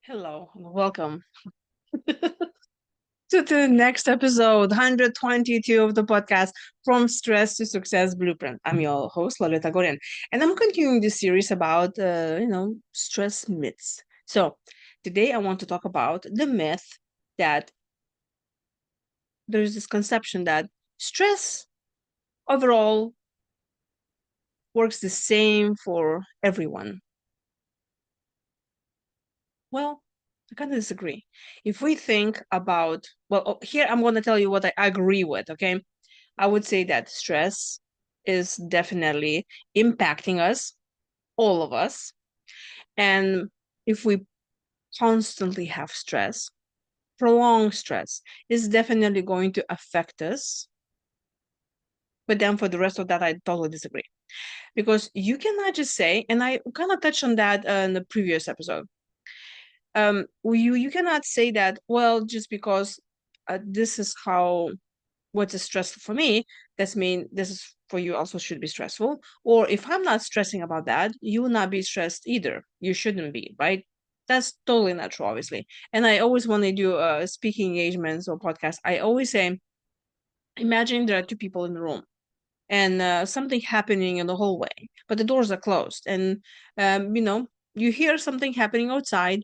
Hello and welcome to the next episode, 122 of the podcast, From Stress to Success Blueprint. I'm your host, Lolita, and I'm continuing this series about, stress myths. So today I want to talk about the myth that there's this conception that stress overall works the same for everyone. Well, I kind of disagree. If we think about, here I'm going to tell you what I agree with, okay? I would say that stress is definitely impacting us, all of us. And if we constantly have stress, prolonged stress is definitely going to affect us. But then for the rest of that, I totally disagree. Because you cannot just say, and I kind of touched on that in the previous episode. You cannot say that, well, just because this is how what is stressful for me, that's mean this is for you also should be stressful. Or if I'm not stressing about that, you will not be stressed either. You shouldn't be, right? That's totally not true, obviously. And I always, when I do speaking engagements or podcasts, I always say, imagine there are two people in the room and something happening in the hallway, but the doors are closed. And, you hear something happening outside,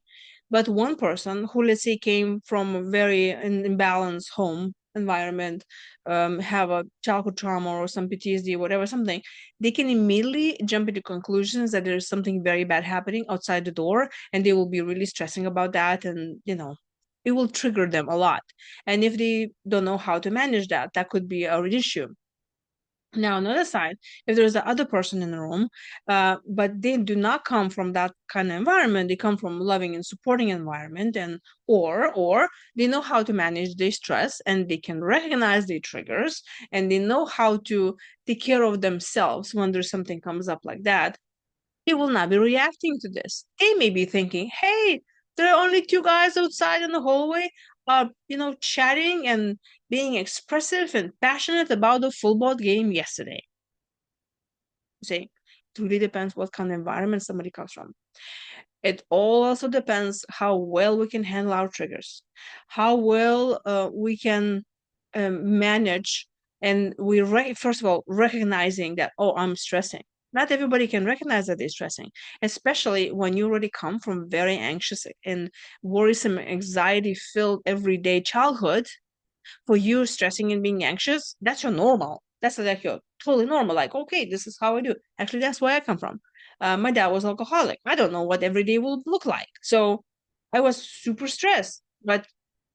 but one person who, let's say, came from a very imbalanced home environment, have a childhood trauma or some PTSD, whatever, something, they can immediately jump into conclusions that there's something very bad happening outside the door, and they will be really stressing about that. And, it will trigger them a lot. And if they don't know how to manage that, that could be a issue. Now, on the other side, if there's the other person in the room, but they do not come from that kind of environment, they come from loving and supporting environment, and or they know how to manage their stress and they can recognize their triggers and they know how to take care of themselves when there's something comes up like that, they will not be reacting to this. They may be thinking, hey, there are only two guys outside in the hallway, chatting and being expressive and passionate about the football game yesterday. See, it really depends what kind of environment somebody comes from. It all also depends how well we can handle our triggers, how well we can manage, and first of all recognizing that, oh, I'm stressing. Not everybody can recognize that they're stressing, especially when you already come from very anxious and worrisome, anxiety-filled everyday childhood. For you, stressing and being anxious, that's your normal. That's like your totally normal. Like, okay, this is how I do. Actually, that's where I come from. My dad was alcoholic. I don't know what every day will look like. So I was super stressed, but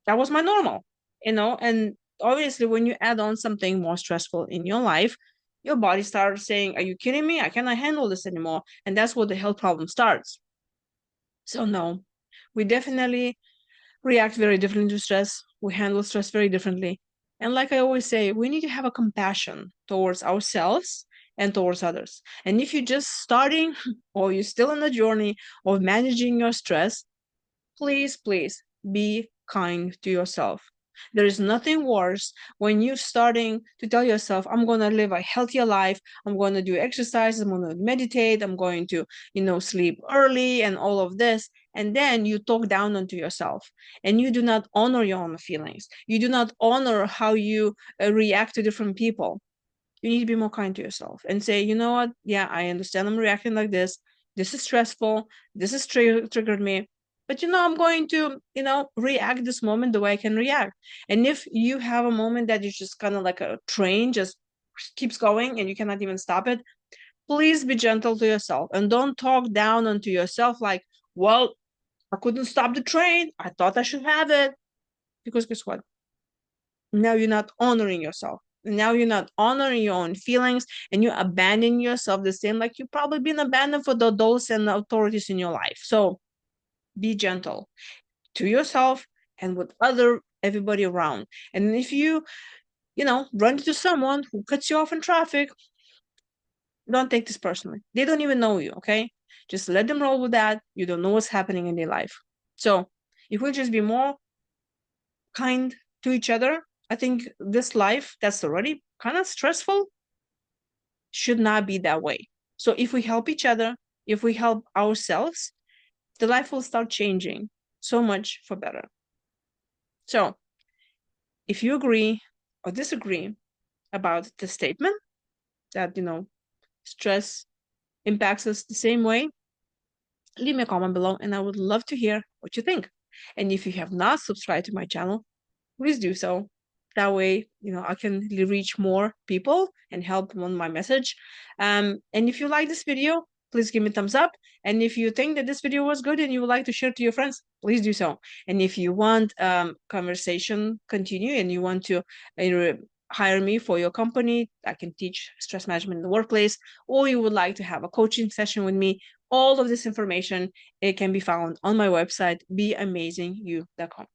that was my normal. And obviously, when you add on something more stressful in your life, your body starts saying, are you kidding me? I cannot handle this anymore. And that's where the health problem starts. So, no, we definitely react very differently to stress. We handle stress very differently. And like I always say, we need to have a compassion towards ourselves and towards others. And if you're just starting or you're still in the journey of managing your stress, please, please be kind to yourself. There is nothing worse when you're starting to tell yourself, I'm going to live a healthier life. I'm going to do exercise. I'm going to meditate. I'm going to, sleep early and all of this. And then you talk down onto yourself and you do not honor your own feelings. You do not honor how you react to different people. You need to be more kind to yourself and say, you know what? Yeah, I understand I'm reacting like this. This is stressful. This has triggered me. But I'm going to, react this moment the way I can react. And if you have a moment that is just kind of like a train, just keeps going and you cannot even stop it, please be gentle to yourself and don't talk down onto yourself like, well, I couldn't stop the train. I thought I should have it. Because guess what? Now you're not honoring yourself. Now you're not honoring your own feelings and you abandon yourself the same like you've probably been abandoned for the adults and the authorities in your life. So be gentle to yourself and with everybody around. And if you run into someone who cuts you off in traffic, don't take this personally. They don't even know you, okay? Just let them roll with that. You don't know what's happening in their life. So if we just be more kind to each other, I think this life that's already kind of stressful should not be that way. So if we help each other, if we help ourselves, the life will start changing. so much for better. So if you agree or disagree about the statement that, stress impacts us the same way, leave me a comment below and I would love to hear what you think. And if you have not subscribed to my channel, please do so. That way, I can reach more people and help them on my message. And if you like this video, please give me a thumbs up. And if you think that this video was good and you would like to share to your friends, please do so. And if you want conversation continue and you want to hire me for your company, I can teach stress management in the workplace, or you would like to have a coaching session with me, all of this information, it can be found on my website, beamazingyou.com.